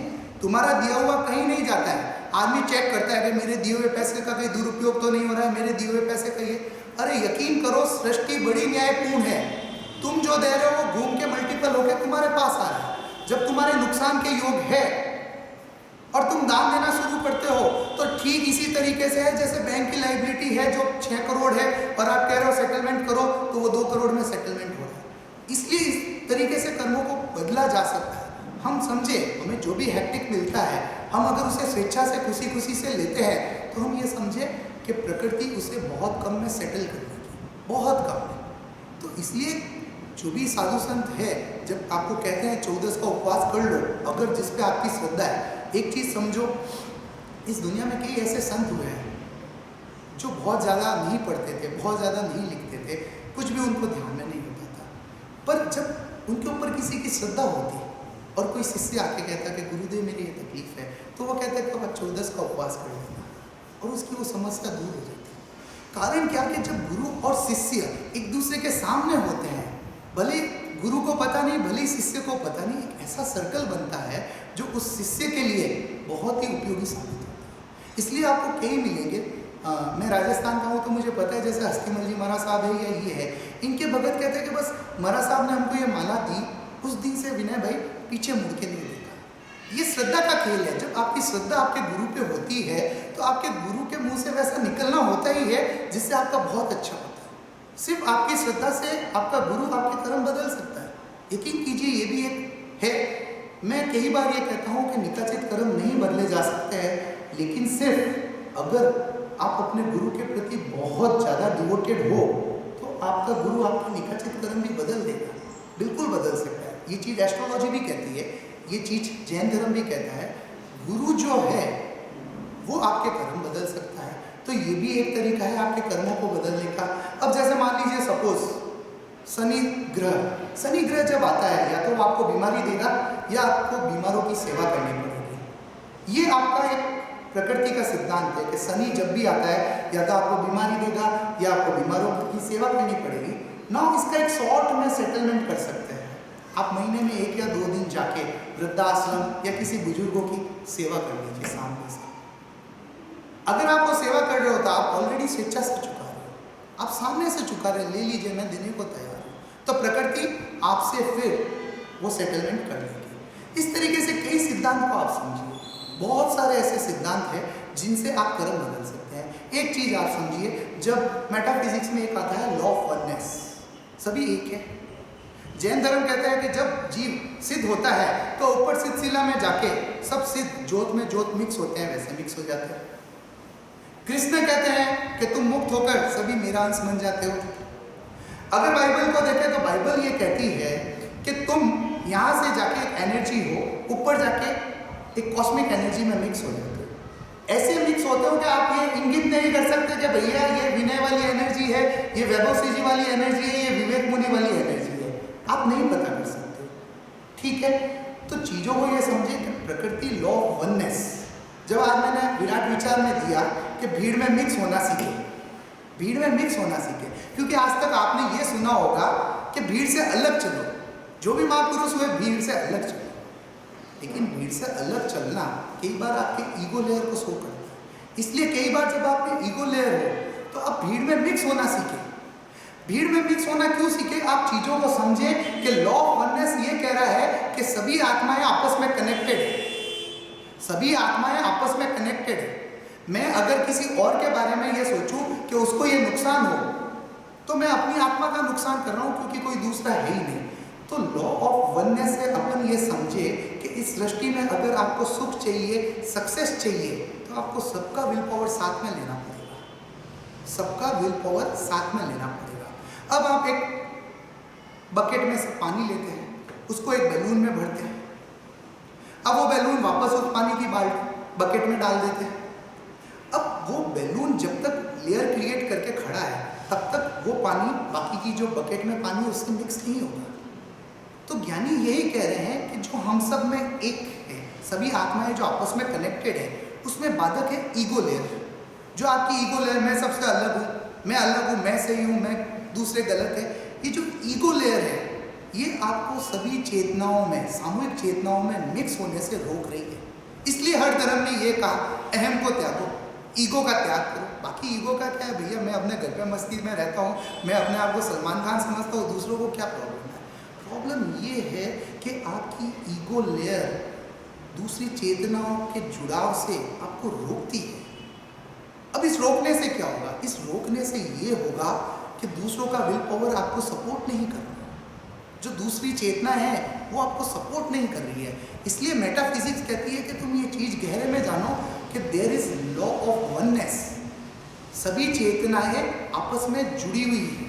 तुम्हारा दिया हुआ कहीं नहीं जाता है। आदमी चेक करता है कि मेरे दिए हुए पैसे का कोई दुरुपयोग तो नहीं हो रहा है, मेरे दिए हुए पैसे का ये। अरे यकीन करो, सृष्टि बड़ी न्यायपूर्ण है। तुम जो दे रहे हो वो घूम के मल्टीपल होकर तुम्हारे पास आ रहा है। जब तुम्हारे नुकसान के योग है और तुम दान देना शुरू करते हो तो ठीक इसी तरीके से है जैसे बैंक की लाइबिलिटी है जो 6 करोड़ है और आप कह रहे हो सेटलमेंट करो, तो वो 2 करोड़ में सेटलमेंट हो रहा है। इसलिए इस तरीके से कर्मों को बदला जा सकता है। हम समझे, हमें जो भी हैप्टिक मिलता है, हम अगर उसे स्वेच्छा से खुशी खुशी से लेते हैं तो हम ये समझे कि प्रकृति उसे बहुत कम में सेटल कर देगी, बहुत कम में। तो इसलिए जो भी साधु संत है, जब आपको कहते हैं 14 का उपवास कर लो, अगर जिस पे आपकी श्रद्धा है, एक चीज़ समझो, इस दुनिया में कई ऐसे संत हुए हैं जो बहुत ज़्यादा नहीं पढ़ते थे, बहुत ज़्यादा नहीं लिखते थे, कुछ भी उनको ध्यान में नहीं होता था। पर जब उनके ऊपर किसी की श्रद्धा होती और कोई शिष्य आके कहता कि गुरुदेव मेरी ये तकलीफ है, तो वो कहता है कि आप 14 का उपवास कर लेना, और उसकी वो समस्या दूर हो जाती है। कारण क्या कि जब गुरु और शिष्य एक दूसरे के सामने होते हैं, भले गुरु को पता नहीं, भले शिष्य को पता नहीं, एक ऐसा सर्कल बनता है जो उस शिष्य के लिए बहुत ही उपयोगी साबित होता है। इसलिए आपको कई मिलेंगे, मैं राजस्थान का हूँ तो मुझे पता है, जैसे हस्तीमल जी महाराज साहब है या ये है, इनके भगत कहते हैं कि बस महाराज साहब ने हमको ये माला दी, उस दिन से विनय भाई पीछे मुड़ के नहीं देखा। ये श्रद्धा का खेल है। जब आपकी श्रद्धा आपके गुरु पे होती है तो आपके गुरु के मुंह से वैसा निकलना होता ही है जिससे आपका बहुत अच्छा होता है। सिर्फ आपकी श्रद्धा से आपका गुरु आपके कर्म बदल सकता है। यकीन कीजिए, ये भी एक है। मैं कई बार ये कहता हूँ कि निकाचित कर्म नहीं बदले जा सकते हैं, लेकिन सिर्फ अगर आप अपने गुरु के प्रति बहुत ज़्यादा डिवोटेड हो तो आपका गुरु आपका निकाचित कर्म भी बदल देगा, बिल्कुल बदल सकता है। ये चीज़ एस्ट्रोलॉजी भी कहती है, ये चीज़ जैन धर्म भी कहता है। गुरु जो है वो आपके कर्म बदल सकता है। तो ये भी एक तरीका है आपके कर्मों को बदलने का। अब जैसे मान लीजिए सपोज शनि ग्रह जब आता है, या तो वो आपको बीमारी देगा या आपको बीमारों की सेवा करनी पड़ेगी। ये आपका एक प्रकृति का सिद्धांत है कि शनि जब भी आता है या तो आपको बीमारी देगा या आपको बीमारों की सेवा करनी पड़ेगी ना। इसका एक शॉर्ट में सेटलमेंट कर सकते हैं। आप महीने में 1 या 2 दिन जाके वृद्धाश्रम या किसी बुजुर्गों की सेवा कर लीजिए सामने से। अगर आप वो सेवा कर रहे हो तो आप ऑलरेडी स्वेच्छा से चुका रहे हो, आप सामने से चुका रहे, ले लीजिए मैं देने को तैयार हूँ। तो प्रकृति आपसे फिर वो सेटलमेंट कर लेगी। इस तरीके से कई सिद्धांत को आप समझिए, बहुत सारे ऐसे सिद्धांत हैं जिनसे आप कर्म बदल सकते हैं। एक चीज आप समझिए, जब मेटाफिजिक्स में एक आता है लॉ ऑफ वननेस, सभी एक है। जैन धर्म कहता है कि जब जीव सिद्ध होता है तो ऊपर सिद्धशिला में जाके सब सिद्ध ज्योत में ज्योत मिक्स होते हैं, वैसे मिक्स हो जाते हैं। कृष्ण कहते हैं कि तुम मुक्त होकर सभी मेरा अंश बन जाते हो। अगर बाइबल को देखें तो बाइबल ये कहती है कि तुम यहाँ से जाके एक एनर्जी हो, ऊपर जाके एक कॉस्मिक एनर्जी में मिक्स हो जाते हो। ऐसे मिक्स होते हो कि आप ये इंगित नहीं कर सकते कि भैया ये विनय वाली एनर्जी है, ये वैभव सिंह जी वाली एनर्जी है, ये विवेक मुनि वाली एनर्जी है, आप नहीं पता कर सकते। ठीक है, तो चीज़ों को ये समझे कि प्रकृति लॉ ऑफ वननेस। जब आज मैंने विराट विचार में दिया कि भीड़ में मिक्स होना सीखे, भीड़ में मिक्स होना सीखे, क्योंकि आज तक आपने ये सुना होगा कि भीड़ से अलग चलो, जो भी महापुरुष हुए भीड़ से अलग चलो। लेकिन भीड़ से अलग चलना कई बार आपके ईगो लेयर को शो करता है। इसलिए कई बार जब आपके ईगो लेयर हो तो आप भीड़ में मिक्स होना सीखें। भीड़ में मिक्स होना क्यों सीखे? आप चीज़ों को समझें कि लॉ ऑफ वननेस ये कह रहा है कि सभी आत्माएं आपस में कनेक्टेड है, सभी आत्माएं आपस में कनेक्टेड है। मैं अगर किसी और के बारे में ये सोचूं कि उसको ये नुकसान हो तो मैं अपनी आत्मा का नुकसान कर रहा हूँ, क्योंकि कोई दूसरा है ही नहीं। तो लॉ ऑफ वननेस से अपन ये समझे कि इस सृष्टि में अगर आपको सुख चाहिए, सक्सेस चाहिए, तो आपको सबका विल पावर साथ में लेना पड़ेगा, सबका विल पावर साथ में लेना पड़ेगा। अब आप एक बकेट में से पानी लेते हैं, उसको एक बैलून में भरते हैं, अब वो बैलून वापस उस पानी की बाल्टी बकेट में डाल देते हैं। अब वो बैलून जब तक लेयर क्रिएट करके खड़ा है तब तक वो पानी बाकी की जो बकेट में पानी उससे मिक्स नहीं होगा। तो ज्ञानी यही कह रहे हैं कि जो हम सब में एक है, सभी आत्माएं जो आपस में कनेक्टेड है, उसमें बाधक है ईगो लेयर। जो आपकी ईगो लेयर, मैं सबसे अलग हूँ, मैं अलग हूँ, मैं सही हूँ, मैं दूसरे गलत है, ये जो ईगो लेयर है ये आपको सभी चेतनाओं में, सामूहिक चेतनाओं में मिक्स होने से रोक रही है। इसलिए हर धर्म ने ये कहा अहम को त्यागो, ईगो का त्याग करो। बाकी ईगो का क्या है भैया, मैं अपने घर पे मस्ती में रहता हूँ, मैं अपने आप को सलमान खान समझता हूँ, दूसरों को क्या प्रॉब्लम है? प्रॉब्लम ये है कि आपकी ईगो लेयर दूसरी चेतनाओं के जुड़ाव से आपको रोकती है। अब इस रोकने से क्या होगा? इस रोकने से ये होगा कि दूसरों का विल पावर आपको सपोर्ट नहीं कर रहा, जो दूसरी चेतना है वो आपको सपोर्ट नहीं कर रही है। इसलिए मेटाफिजिक्स कहती है कि तुम ये चीज़ गहरे में जानो कि there is law of oneness, सभी चेतनाएं आपस में जुड़ी हुई है।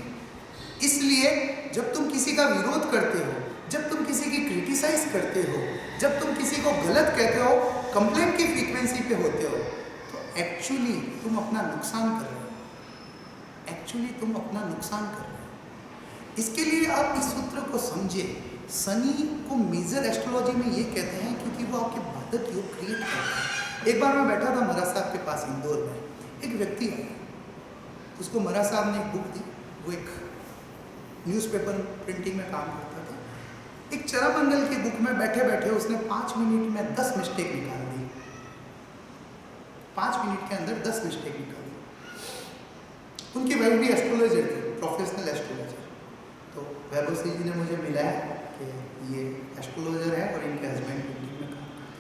इसलिए जब तुम किसी का विरोध करते हो, जब तुम किसी की क्रिटिसाइज करते हो, जब तुम किसी को गलत कहते हो, कंप्लेंट की फ्रीक्वेंसी पे होते हो, तो एक्चुअली तुम अपना नुकसान कर रहे हो, एक्चुअली तुम अपना नुकसान कर रहे हो। इसके लिए आप इस सूत्र को समझे। शनि को मेजर एस्ट्रोलॉजी में ये कहते हैं क्योंकि वो आपके बाधक योग क्रिएट करता है। एक बार मैं बैठा था महाराज साहब के पास इंदौर में, एक व्यक्ति आया, उसको महाराज साहब ने एक बुक दी, वो एक न्यूज़पेपर प्रिंटिंग में काम करता था। एक चरमंगल की बुक में बैठे बैठे उसने 5 मिनट में 10 मिस्टेक निकाल दी, 5 मिनट के अंदर 10 मिस्टेक निकाल दी। उनकी वाइफ भी एस्ट्रोलॉजर थी, प्रोफेशनल एस्ट्रोलॉजर। तो वैभव सिंह जी ने मुझे मिलाया कि ये एस्ट्रोलॉजर है और इनके हस्बैंड प्रिंटिंग में काम करते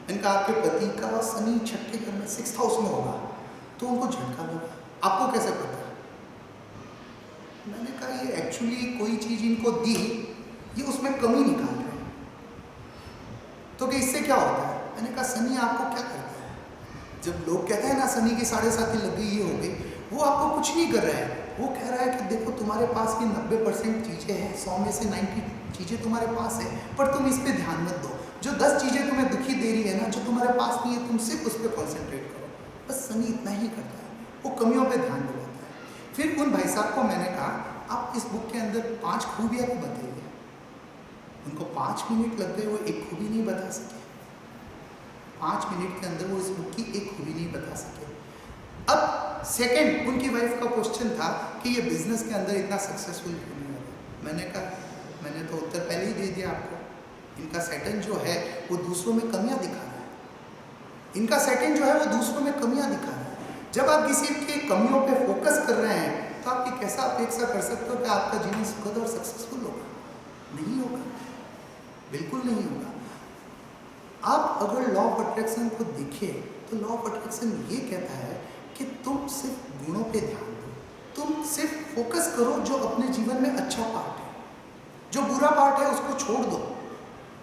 हैं। इनका आपके पति का शनि 6ठे घर में 6th हाउस में होगा, तो उनको झटका लगा। आपको कैसे पता? मैंने कहा ये एक्चुअली कोई चीज़ इनको दी, ये उसमें कमी निकाल रहे हैं। तो कि इससे क्या होता है? मैंने कहा शनि आपको क्या करता है? जब लोग कहते हैं ना शनि की 7.5 लग गई, ये हो गई, वो आपको कुछ नहीं कर रहा है। वो कह रहा है कि देखो तुम्हारे पास की 90% चीज़ें हैं, 100 में से 90 चीज़ें तुम्हारे पास है, पर तुम इस पर ध्यान मत दो। जो 10 चीज़ें तुम्हें दुखी दे रही है ना, जो तुम्हारे पास नहीं है, तुम सिर्फ उस पर कॉन्सेंट्रेट करो। बस शनि इतना ही करता है, वो कमियों पर ध्यान दिलाता है। फिर उन भाई साहब को मैंने कहा आप इस बुक के अंदर 5 खूबियाँ को बताइए। उनको 5 मिनट लग गए, वो एक खूबी नहीं बता सके। 5 मिनट के अंदर वो इस बुक की एक खूबी नहीं बता सके। अब सेकंड उनकी वाइफ का क्वेश्चन था कि ये बिजनेस के अंदर इतना सक्सेसफुल क्यों नहीं होगा। मैंने कहा, मैंने तो उत्तर पहले ही दे दिया आपको। इनका सैटर्न जो है वो दूसरों में कमियां दिखा रहा है। इनका सैटर्न जो है वो दूसरों में कमियां दिखा रहा है। जब आप किसी की कमियों पे फोकस कर रहे हैं तो आप ये कैसा अपेक्षा कर सकते हो कि आपका जीवन सुखद और सक्सेसफुल होगा? नहीं होगा, बिल्कुल नहीं होगा। आप अगर लॉ ऑफ अट्रैक्शन को देखें तो लॉ ऑफ अट्रैक्शन ये कहता है कि तुम सिर्फ गुणों पे ध्यान दो, तुम सिर्फ फोकस करो जो अपने जीवन में अच्छा पार्ट है, जो बुरा पार्ट है उसको छोड़ दो।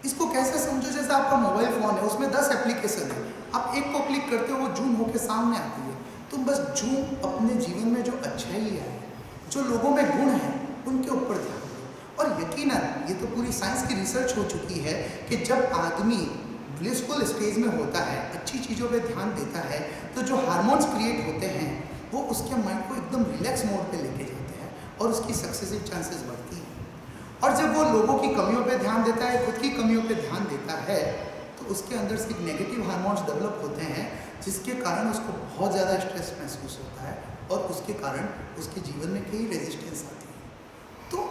इसको कैसे समझो, जैसे आपका मोबाइल फोन है, उसमें 10 एप्लीकेशन है, आप एक को क्लिक करते हो वो जूम होके सामने आती है। तुम बस जूम अपने जीवन में जो अच्छाई है, जो लोगों में गुण है, उनके ऊपर ध्यान दो। और यकीनन ये तो पूरी साइंस की रिसर्च हो चुकी है कि जब आदमी ब्लिसफुल स्टेज में होता है, अच्छी चीज़ों पे ध्यान देता है, तो जो हार्मोन्स क्रिएट होते हैं वो उसके माइंड को एकदम रिलैक्स मोड पे लेके जाते हैं और उसकी सक्सेस के चांसेस बढ़ती हैं। और जब वो लोगों की कमियों पे ध्यान देता है, खुद की कमियों पे ध्यान देता है, तो उसके अंदर से नेगेटिव हार्मोन्स डेवलप होते हैं, जिसके कारण उसको बहुत ज़्यादा स्ट्रेस महसूस होता है और उसके कारण उसके जीवन में कई रेजिस्टेंस आती है। तो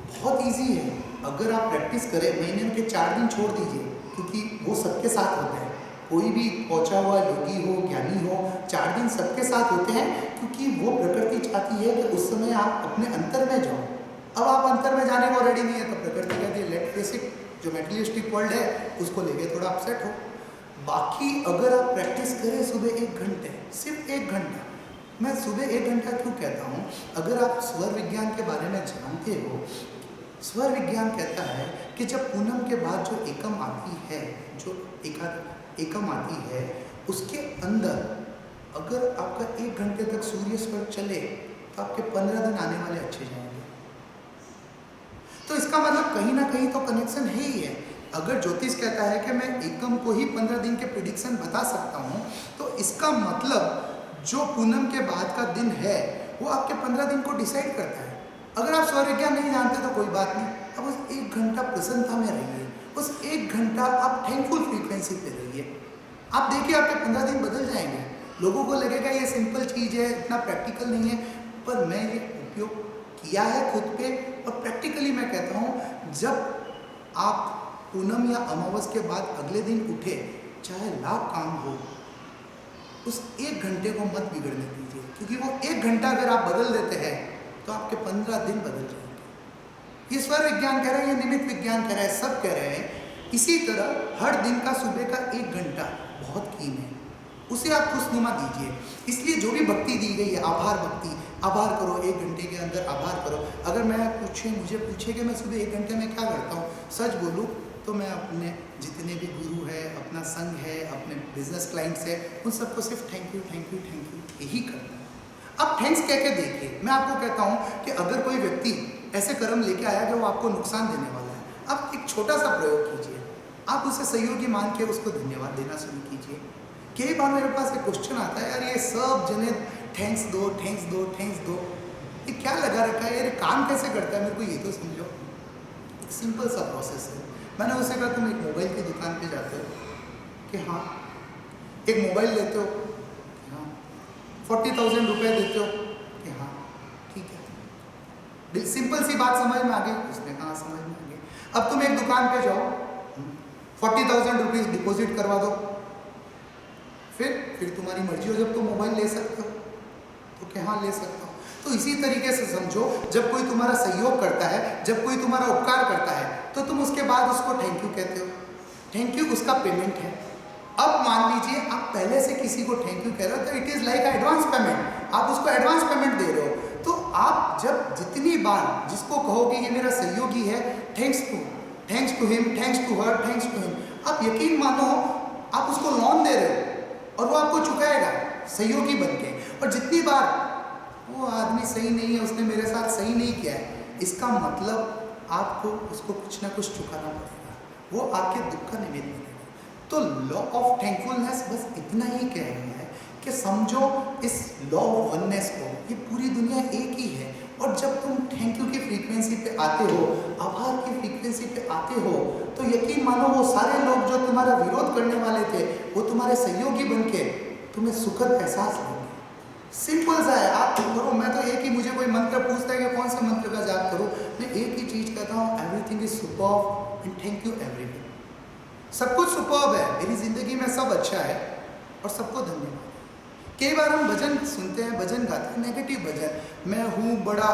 बहुत ईजी है, अगर आप प्रैक्टिस करें, महीने के 4 दिन छोड़ दीजिए, क्योंकि वो सबके साथ होते हैं। कोई भी पहुंचा हुआ योगी हो, ज्ञानी हो, 4 दिन सबके साथ होते हैं, क्योंकि वो प्रकृति चाहती है कि उस समय आप अपने अंतर में जाओ। अब आप अंतर में जाने को रेडी नहीं है तो प्रकृति कहती है लेट फेस इट, जो मेटेरियलिस्टिक वर्ल्ड है उसको लेके थोड़ा अपसेट हो। बाकी अगर आप प्रैक्टिस करें सुबह 1 घंटे, सिर्फ 1 घंटा, मैं सुबह 1 घंटा क्यों कहता हूँ, अगर आप स्वर विज्ञान के बारे में जानते हो, स्वर विज्ञान कहता है कि जब पूनम के बाद जो एकम आती है, जो एकम आती है, उसके अंदर अगर आपका 1 घंटे तक सूर्य स्वर चले तो आपके 15 दिन आने वाले अच्छे जाएंगे। तो इसका मतलब कहीं ना कहीं तो कनेक्शन है ही है। अगर ज्योतिष कहता है कि मैं एकम को ही 15 दिन के प्रिडिक्शन बता सकता हूँ, तो इसका मतलब जो पूनम के बाद का दिन है वो आपके 15 दिन को डिसाइड करता है। अगर आप स्वर विज्ञान नहीं जानते तो कोई बात नहीं, अब उस 1 घंटा प्रसन्नता में रहिए, उस 1 घंटा आप थैंकफुल फ्रीक्वेंसी पे रहिए। आप देखिए आपके 15 दिन बदल जाएंगे। लोगों को लगेगा ये सिंपल चीज़ है, इतना प्रैक्टिकल नहीं है, पर मैं ये उपयोग किया है खुद पे और प्रैक्टिकली मैं कहता हूँ, जब आप पूनम या अमावस के बाद अगले दिन उठे, चाहे लाख काम हो, उस 1 घंटे को मत बिगड़ने दीजिए, क्योंकि वो 1 घंटा अगर आप बदल देते हैं तो आपके 15 दिन बदल जाएंगे। ये स्वर विज्ञान कह रहे हैं, ये निमित्त विज्ञान कह रहे हैं, सब कह रहे हैं। इसी तरह हर दिन का सुबह का 1 घंटा बहुत कीमती है, उसे आप खुशनुमा दीजिए। इसलिए जो भी भक्ति दी गई है, आभार भक्ति, आभार करो, 1 घंटे के अंदर आभार करो। अगर मुझे पूछे कि मैं सुबह 1 घंटे में क्या करता हूँ, सच बोलूँ तो मैं अपने जितने भी गुरु है, अपना संघ है, अपने बिजनेस क्लाइंट्स है, उन सबको सिर्फ thank you thank you thank you यही करता हूँ। अब थैंक्स कह के देखिए, मैं आपको कहता हूँ कि अगर कोई व्यक्ति ऐसे कर्म लेके आया कि वो आपको नुकसान देने वाला है, आप एक छोटा सा प्रयोग कीजिए, आप उसे सहयोगी मान के उसको धन्यवाद देना शुरू कीजिए। कई बार मेरे पास एक क्वेश्चन आता है, यार ये सब जने थैंक्स दो थैंक्स दो थैंक्स दो, ये क्या लगा रखा है, ये काम कैसे करता है, मेरे को ये तो समझो। एक सिंपल सा प्रोसेस है। मैंने उसे कहा तुम एक मोबाइल की दुकान पे जाते हो कि हाँ, एक मोबाइल लेते हो कि हाँ, 40,000 रुपये देते हो कि हाँ, ठीक है। सिंपल सी बात समझ में आ गई? उसने कहा समझ में आ गई। अब तुम एक दुकान पे जाओ, 40,000 रुपीज़ डिपॉजिट करवा दो, फिर तुम्हारी मर्जी हो, जब तुम मोबाइल ले सकते हो तो क्या हाँ ले सकता हो। तो इसी तरीके से समझो, जब कोई तुम्हारा सहयोग करता है, जब कोई तुम्हारा उपकार करता है, तो तुम उसके बाद उसको थैंक यू कहते हो। थैंक यू उसका पेमेंट है। अब मान लीजिए आप पहले से किसी को थैंक यू कह रहे हो, तो it is like advance payment, आप उसको एडवांस पेमेंट दे रहे हो। तो आप जब जितनी बार जिसको कहोगे ये मेरा सहयोगी है, thanks to him, thanks to her, thanks to him, आप यकीन मानो आप उसको लोन दे रहे हो और वो आपको चुकाएगा सहयोगी बन के। और जितनी बार वो आदमी सही नहीं है, उसने मेरे साथ सही नहीं किया है, इसका मतलब आपको उसको कुछ ना कुछ चुकाना पड़ेगा, वो आपके दुख का निमित्त बनेगा। तो लॉ ऑफ थैंकफुलनेस बस इतना ही कह रही है कि समझो इस लॉ ऑफ वननेस को, ये पूरी दुनिया एक ही है, और जब तुम थैंक यू की फ्रीक्वेंसी पे आते हो, आभार की फ्रीक्वेंसी पे आते हो, तो यकीन मानो वो सारे लोग जो तुम्हारा विरोध करने वाले थे वो तुम्हारे सहयोगी बनके तुम्हें सुखद एहसास देंगे। सिंपल सा है, आप करो। मैं तो एक ही, मुझे कोई मंत्र पूछता है कि कौन से मंत्र का जाप करूं, मैं एक ही चीज कहता हूं, everything is superb and thank you everyone. सब कुछ सुपर्ब है, मेरी जिंदगी में सब अच्छा है और सबको धन्यवाद। कई बार हम भजन सुनते हैं, भजन गाते हैं, नेगेटिव भजन, मैं हूं बड़ा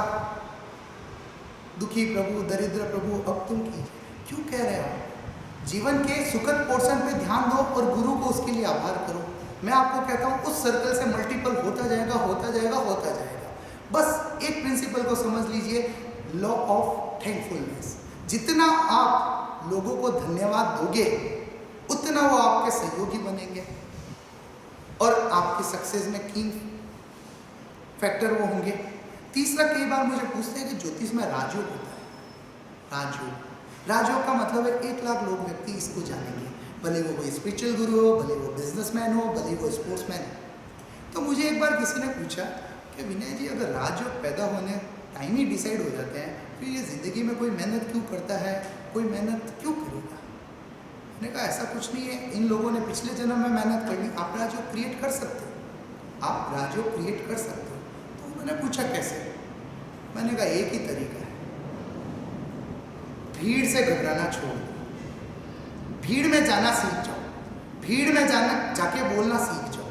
दुखी प्रभु, दरिद्र प्रभु, अब तुम कीजिए। क्यों कह रहे हो? जीवन के सुखद पोर्शन पे ध्यान दो और गुरु को उसके लिए आभार करो। मैं आपको कहता हूं उस सर्कल से मल्टीपल होता जाएगा, होता जाएगा, होता जाएगा। बस एक प्रिंसिपल को समझ लीजिए, लॉ ऑफ थैंकफुलनेस। जितना आप लोगों को धन्यवाद दोगे उतना वो आपके सहयोगी बनेंगे और आपके सक्सेस में किंग फैक्टर वो होंगे। तीसरा, कई बार मुझे पूछते हैं कि ज्योतिष में राजयोग होता है। राजयोग का मतलब है 1 लाख लोग व्यक्ति इसको जानेंगे, भले वो कोई स्पिरिचुअल गुरु हो, भले वो बिजनेसमैन हो, भले वो स्पोर्ट्समैन हो। तो मुझे एक बार किसी ने पूछा कि विनय जी, अगर राजयोग पैदा होने टाइम ही डिसाइड हो जाते हैं, फिर ये ज़िंदगी में कोई मेहनत क्यों करता है, कोई मेहनत क्यों करेगा? मैंने कहा ऐसा कुछ नहीं है, इन लोगों ने पिछले जन्म में मेहनत कर ली, आप राजयोग क्रिएट कर सकते हो, आप राजयोग क्रिएट कर सकते हो। तो मैंने पूछा कैसे? मैंने कहा एक ही तरीका है, भीड़ से घबराना छोड़ दो, भीड़ में जाना सीख जाओ, भीड़ में जाके बोलना सीख जाओ।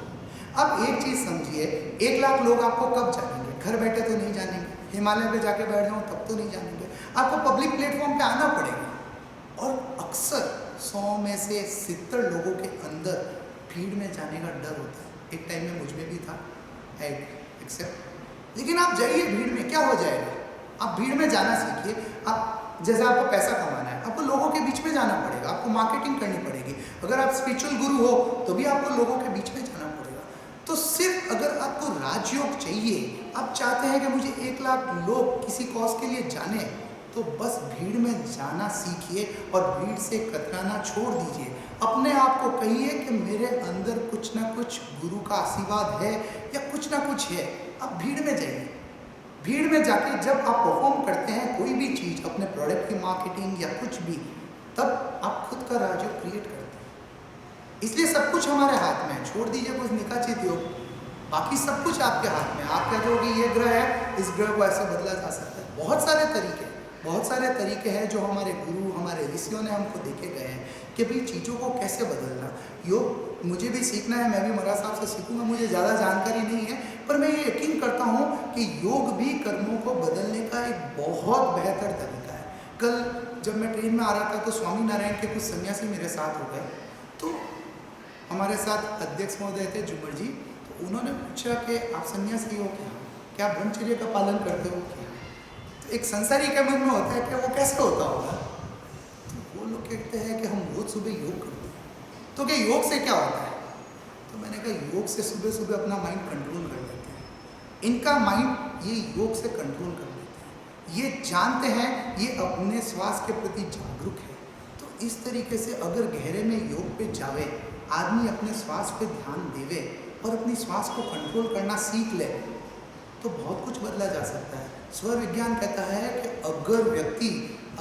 अब एक चीज समझिए, 1 लाख लोग आपको कब जानेंगे? घर बैठे तो नहीं जानेंगे, हिमालय पे जाके बैठ जाओ तब तो नहीं जानेंगे, आपको पब्लिक प्लेटफॉर्म पे आना पड़ेगा। और अक्सर 100 में से 70 लोगों के अंदर भीड़ में जाने का डर होता है। एक टाइम में मुझ में भी था, आई एक्सेप्ट। लेकिन आप जाइए भीड़ में, क्या हो जाएगा? आप भीड़ में जाना सीखिए। आप जैसे आपको पैसा कमाना है, आपको लोगों के बीच में जाना पड़ेगा, आपको मार्केटिंग करनी पड़ेगी। अगर आप स्पिरिचुअल गुरु हो तो भी आपको लोगों के बीच में जाना पड़ेगा। तो सिर्फ अगर आपको राजयोग चाहिए, आप चाहते हैं कि मुझे 1 लाख लोग किसी कॉज के लिए जाने, तो बस भीड़ में जाना सीखिए और भीड़ से कतराना छोड़ दीजिए। अपने आप को कहिए कि मेरे अंदर कुछ ना कुछ गुरु का आशीर्वाद है या कुछ ना कुछ है। आप भीड़ में जाइए। भीड़ में जाके जब आप परफॉर्म करते हैं कोई भी चीज़, अपने प्रोडक्ट की मार्केटिंग या कुछ भी, तब आप खुद का राजयोग क्रिएट करते हैं। इसलिए सब कुछ हमारे हाथ में है। छोड़ दीजिए कुछ निकाचित योग, बाकी सब कुछ आपके हाथ में है। आप कहते हो कि ये ग्रह है, इस ग्रह को ऐसे बदला जा सकता है। बहुत सारे तरीके हैं जो हमारे गुरु, हमारे ऋषियों ने हमको देखे गए हैं कि भाई चीज़ों को कैसे बदलना। योग मुझे भी सीखना है, मैं भी महाराज साहब से सीखूंगा, मुझे ज़्यादा जानकारी नहीं है, पर मैं ये यकीन करता हूँ कि योग भी कर्मों को बदलने का एक बहुत बेहतर तरीका है। कल जब मैं ट्रेन में आ रहा था तो स्वामी नारायण के कुछ सन्यासी मेरे साथ हो गए। तो हमारे साथ अध्यक्ष महोदय थे जुमर जी, तो उन्होंने पूछा कि आप सन्यासी हो क्या ब्रह्मचर्य का पालन करते हो क्या? तो एक संसारी के मन में होता है कि वो कैसे होता होगा। तो वो लोग कहते हैं कि हम रोज सुबह योग करते हैं। तो क्या योग से क्या होता है? तो मैंने कहा योग से सुबह सुबह अपना माइंड कंट्रोल कर लेते हैं। इनका माइंड ये योग से कंट्रोल कर लेते हैं, ये जानते हैं, ये अपने श्वास के प्रति जागरूक है। तो इस तरीके से अगर गहरे में योग पे जावे, आदमी अपने श्वास पे ध्यान देवे और अपनी श्वास को कंट्रोल करना सीख ले, तो बहुत कुछ बदला जा सकता है। स्वर विज्ञान कहता है कि अगर व्यक्ति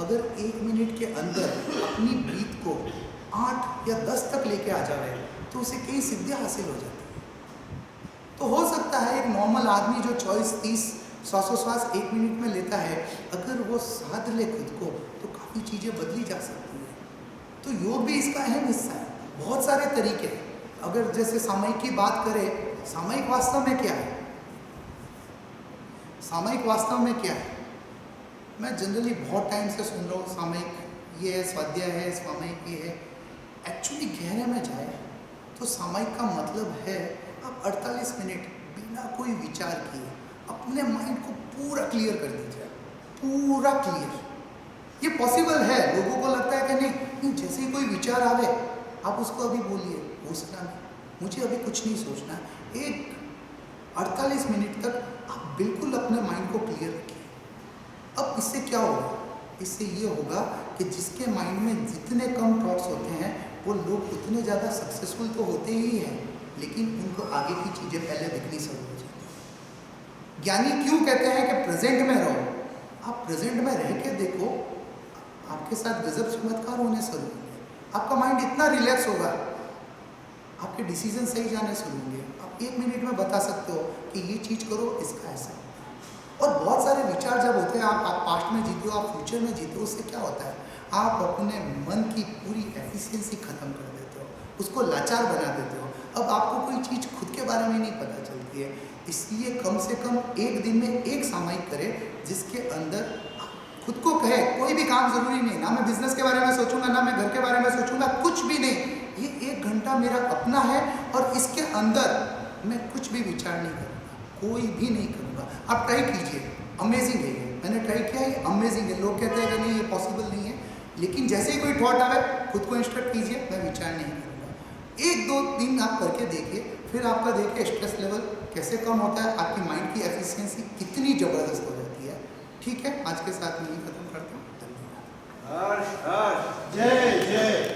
1 मिनट के अंदर अपनी ब्रीथ को 8 या 10 तक लेके आ जाए तो उसे कई सिद्धियां हासिल हो जाती है। तो हो सकता है एक नॉर्मल आदमी जो 24-30 श्वासोश्वास 1 मिनट में लेता है, अगर वो साध ले खुद को तो काफ़ी चीज़ें बदली जा सकती है। तो योग भी इसका अहम हिस्सा है। बहुत सारे तरीके हैं। अगर जैसे सामयिक की बात करें, सामयिक वास्तव में क्या है? सामयिक वास्तव में क्या है? मैं जनरली बहुत टाइम से सुन रहा हूँ सामयिक ये है, स्वाध्याय है, सामयिक ये है। एक्चुअली गहरे में जाए तो सामयिक का मतलब है आप 48 मिनट बिना कोई विचार किए अपने माइंड को पूरा क्लियर कर दीजिए, पूरा क्लियर। ये पॉसिबल है। लोगों को लगता है कि नहीं, जैसे ही कोई विचार आवे आप उसको अभी बोलिए, सोचना नहीं, मुझे अभी कुछ नहीं सोचना। एक 48 मिनट तक आप बिल्कुल अपने माइंड को क्लियर रखिए। अब इससे क्या होगा? इससे ये होगा कि जिसके माइंड में जितने कम थॉट्स होते हैं वो लोग उतने ज़्यादा सक्सेसफुल तो होते ही हैं, लेकिन उनको आगे की चीज़ें पहले दिखनी शुरू हो जाती हैं। ज्ञानी क्यों कहते हैं कि प्रेजेंट में रहो? आप प्रेजेंट में रह के देखो, आपके साथ गजब चमत्कार होने शुरू होंगे। आपका माइंड इतना रिलैक्स होगा, आपके डिसीजन सही जाने शुरू होंगे। आप 1 मिनट में बता सकते हो कि ये चीज़ करो, इसका ऐसा। और बहुत सारे विचार जब होते हैं, आप पास्ट में जीते हो, आप फ्यूचर में जीते हो, उससे क्या होता है, आप अपने मन की पूरी एफिशिएंसी खत्म कर देते हो, उसको लाचार बना देते हो। अब आपको कोई चीज़ खुद के बारे में नहीं पता चलती है, इसलिए कम से कम एक दिन में एक सामयिक करें जिसके अंदर खुद को कहे कोई भी काम जरूरी नहीं, ना मैं बिजनेस के बारे में सोचूंगा, ना मैं घर के बारे में सोचूंगा, कुछ भी नहीं। ये 1 घंटा मेरा अपना है और इसके अंदर मैं कुछ भी विचार नहीं करूँगा, कोई भी नहीं करूँगा। आप ट्राई कीजिए, अमेजिंग है ये। मैंने ट्राई किया, ये अमेजिंग है। लोग कहते हैं कि नहीं ये पॉसिबल नहीं है, लेकिन जैसे ही कोई थॉट आवे खुद को इंस्ट्रक्ट कीजिए, मैं विचार नहीं करूँगा। 1-2 दिन आप करके देखिए, फिर आपका देखिए स्ट्रेस लेवल कैसे कम होता है, आपकी माइंड की एफिशिएंसी कितनी ज़बरदस्त हो जाती है। ठीक है, आज के साथ में यही खत्म करता हूँ। धन्यवाद। जय जय।